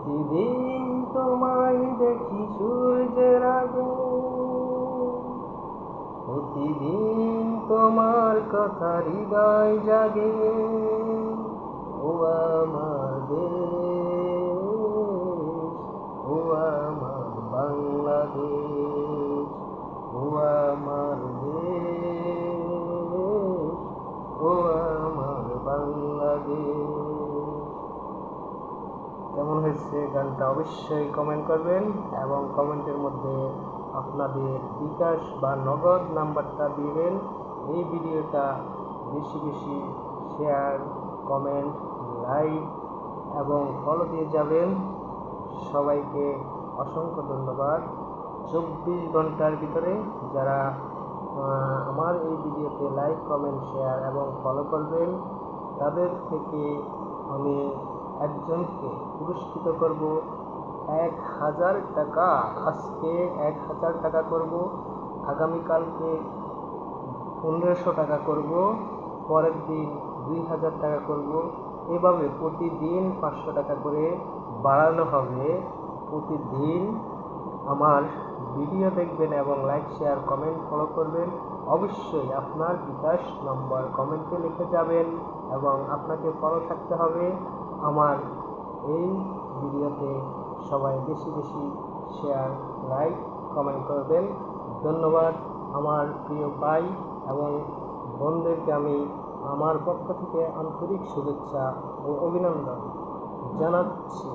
প্রতিদিন তোমায় দেখি সূর্যের আগে, প্রতিদিন তোমার কথা হৃদয় জাগে। ও আমার দেশ, ও আমার বাংলাদেশ, ও আমার দেশ, ও আমার বাংলাদেশ। কেমন হয়েছে গানটা অবশ্যই কমেন্ট করবেন এবং কমেন্টের মধ্যে আপনাদের বিকাশ বা নগদ নাম্বারটা দিবেন। এই ভিডিওটা বেশি বেশি শেয়ার, কমেন্ট, লাইক এবং ফলো দিয়ে যাবেন। সবাইকে অসংখ্য ধন্যবাদ। 24 ঘন্টার ভিতরে যারা আমার এই ভিডিওতে লাইক, কমেন্ট, শেয়ার এবং ফলো করবেন তাদের থেকে আমি একজনকে পুরস্কৃত করব 1000 টাকা। আজকে 1000 টাকা করব, আগামীকালকে 1500 টাকা করব, পরের দিন 2000 টাকা করব। এভাবে প্রতিদিন 500 টাকা করে বাড়ানো হবে। প্রতিদিন আমার ভিডিও দেখবেন এবং লাইক, শেয়ার, কমেন্ট, ফলো করবেন। অবশ্যই আপনার বিকাশ নম্বর কমেন্টে লিখে যাবেন এবং আপনাকে ফলো থাকতে হবে। আমার এই ভিডিওতে সবাই বেশি বেশি শেয়ার, লাইক, কমেন্ট করবেন। ধন্যবাদ আমার প্রিয় ভাই এবং বোনদেরকে আমি আমার পক্ষ থেকে আন্তরিক শুভেচ্ছা ও অভিনন্দন জানাচ্ছি।